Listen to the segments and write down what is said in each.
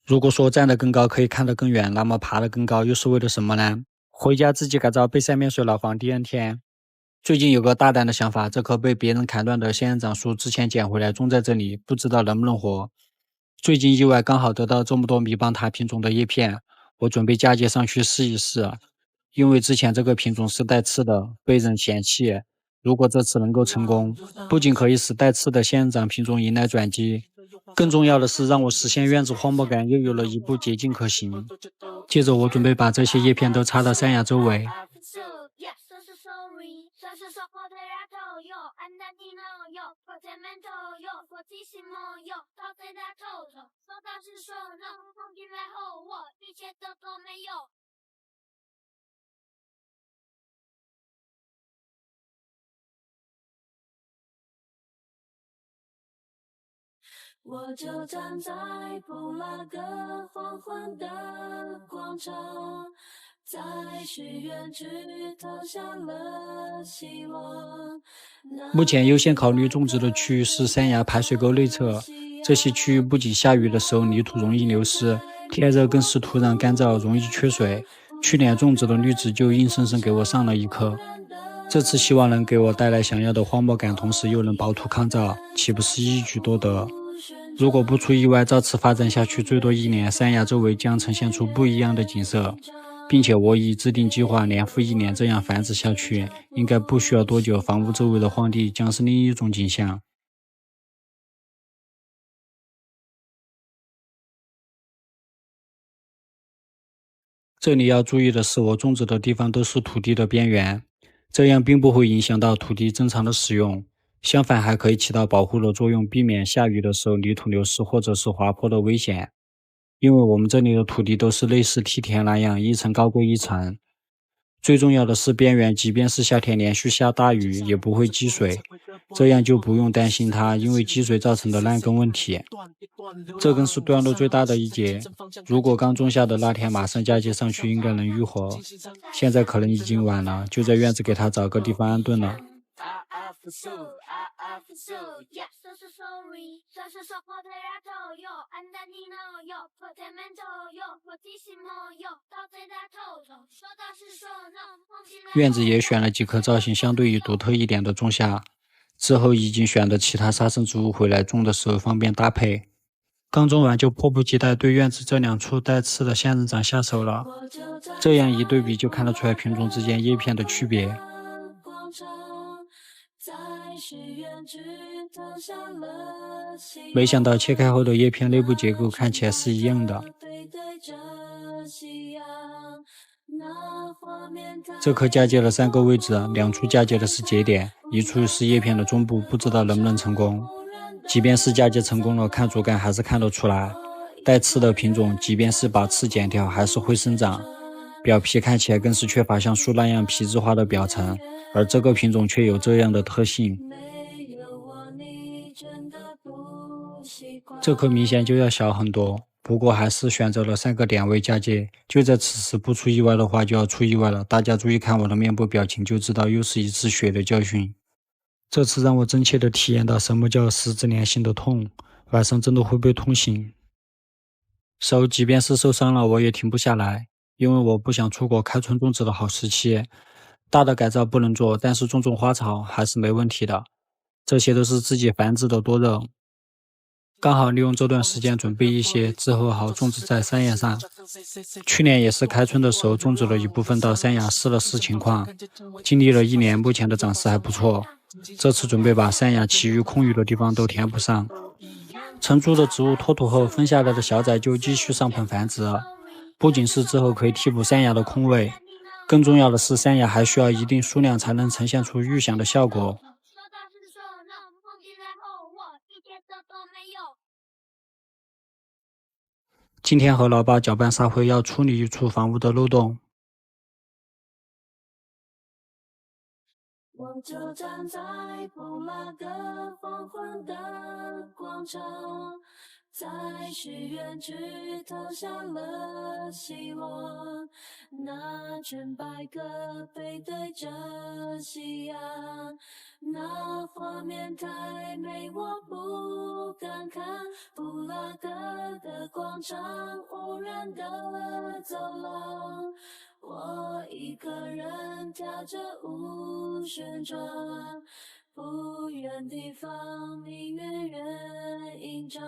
如果说站得更高可以看得更远，那么爬得更高又是为了什么呢？回家自己改造被三面水老房第 N 天。最近有个大胆的想法，这棵被别人砍断的仙人掌树之前捡回来种在这里，不知道能不能活。最近意外刚好得到这么多米邦塔品种的叶片，我准备嫁接上去试一试。因为之前这个品种是带刺的，被人嫌弃。如果这次能够成功，不仅可以使带刺的仙人掌品种迎来转机，更重要的是让我实现院子荒漠感又有了一步捷径可行。接着我准备把这些叶片都插到山崖周围。我就站在布拉格黄昏的广场，在许愿池投下了希望。目前优先考虑种植的区域是山崖排水沟内侧，这些区域不仅下雨的时候泥土容易流失，天热更是土壤干燥，容易缺水。去年种植的绿植就硬生生给我上了一课。这次希望能给我带来想要的荒漠感，同时又能保土抗涝，岂不是一举多得？如果不出意外，照此发展下去，最多1年，山崖周围将呈现出不一样的景色，并且我已制定计划，年复一年这样繁殖下去，应该不需要多久，房屋周围的荒地将是另一种景象。这里要注意的是，我种植的地方都是土地的边缘，这样并不会影响到土地正常的使用，相反还可以起到保护的作用，避免下雨的时候泥土流失或者是滑坡的危险。因为我们这里的土地都是类似梯田那样一层高过一层。最重要的是边缘，即便是夏天连续下大雨也不会积水，这样就不用担心它因为积水造成的烂根问题。这根是段落最大的一节，如果刚种下的那天马上嫁接上去，应该能愈合。现在可能已经晚了，就在院子给它找个地方安顿了。院子也选了几棵造型相对于独特一点的种下，之后已经选的其他杀生植物回来种的时候方便搭配。刚种完就迫不及待对院子这2处带刺的仙人掌下手了，这样一对比就看得出来品种之间叶片的区别。没想到切开后的叶片内部结构看起来是一样的。这棵嫁接了3个位置，2处嫁接的是节点，1处是叶片的中部，不知道能不能成功。即便是嫁接成功了，看主干还是看得出来，带刺的品种即便是把刺剪掉还是会生长，表皮看起来更是缺乏像树那样皮质化的表层，而这个品种却有这样的特性。这棵明显就要小很多，不过还是选择了3个点位嫁接，就在此时不出意外的话就要出意外了，大家注意看我的面部表情就知道又是一次血的教训。这次让我真切地体验到什么叫十字连心的痛，晚上真的会被痛醒。手即便是受伤了我也停不下来，因为我不想错过开春种植的好时期。大的改造不能做，但是种花草还是没问题的，这些都是自己繁殖的多肉。刚好利用这段时间准备一些，之后好种植在山崖上。去年也是开春的时候种植了一部分到山崖试了试情况，经历了1年，目前的长势还不错。这次准备把山崖其余空余的地方都填补上。成株的植物脱土后分下来的小崽就继续上盆繁殖，不仅是之后可以替补山崖的空位，更重要的是山崖还需要一定数量才能呈现出预想的效果。今天和老爸搅拌沙灰，要处理一处房屋的漏洞。我就站在布拉格黄昏的广场，在许愿池投下了希望，那纯白鸽背对着夕阳，那画面太美，我不敢看。布拉格的广场，无人的走廊，我一个人跳着舞旋转。不远地方，明月人影长，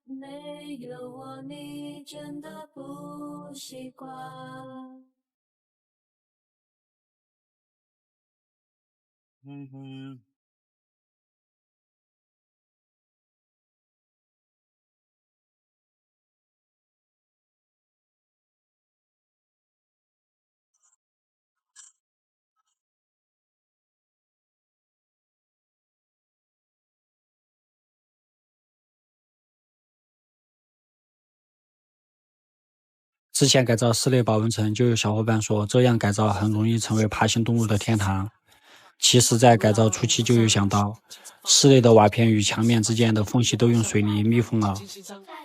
没有我你真的不习惯。之前改造室内保温层，就有小伙伴说这样改造很容易成为爬行动物的天堂。其实，在改造初期就有想到，室内的瓦片与墙面之间的缝隙都用水泥密封了。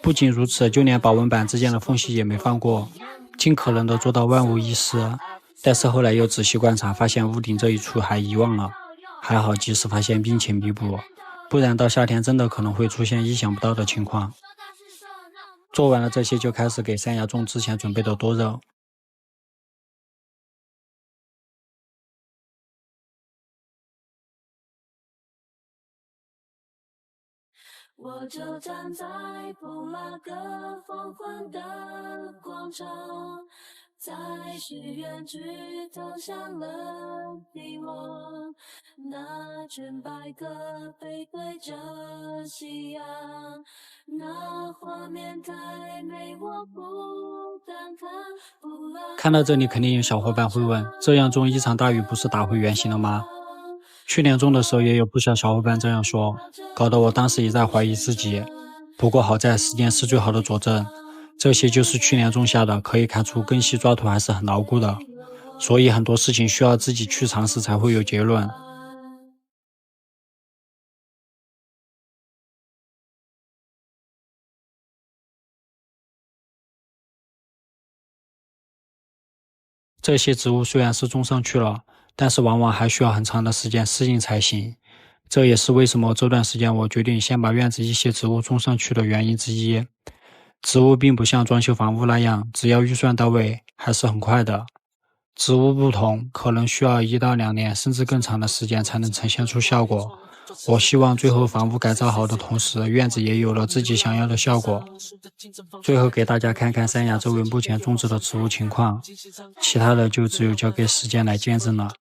不仅如此，就连保温板之间的缝隙也没放过，尽可能的做到万无一失。但是后来又仔细观察，发现屋顶这一处还遗忘了，还好及时发现并且弥补，不然到夏天真的可能会出现意想不到的情况。做完了这些，就开始给山芽种之前准备的多肉。我就站在布拉格黄昏的广场，在许愿池投下了希望，那纯白鸽背对着夕阳，那画面太美，我不敢看。看到这里，肯定有小伙伴会问，这样种一场大雨不是打回原形了吗？去年种的时候也有不少小伙伴这样说，搞得我当时也在怀疑自己。不过好在时间是最好的佐证，这些就是去年种下的，可以看出根系抓土还是很牢固的。所以很多事情需要自己去尝试才会有结论。这些植物虽然是种上去了，但是往往还需要很长的时间适应才行。这也是为什么这段时间我决定先把院子一些植物种上去的原因之一。植物并不像装修房屋那样，只要预算到位，还是很快的。植物不同，可能需要1到2年，甚至更长的时间才能呈现出效果。我希望最后房屋改造好的同时，院子也有了自己想要的效果。最后给大家看看三亚周围目前种植的植物情况，其他的就只有交给时间来见证了。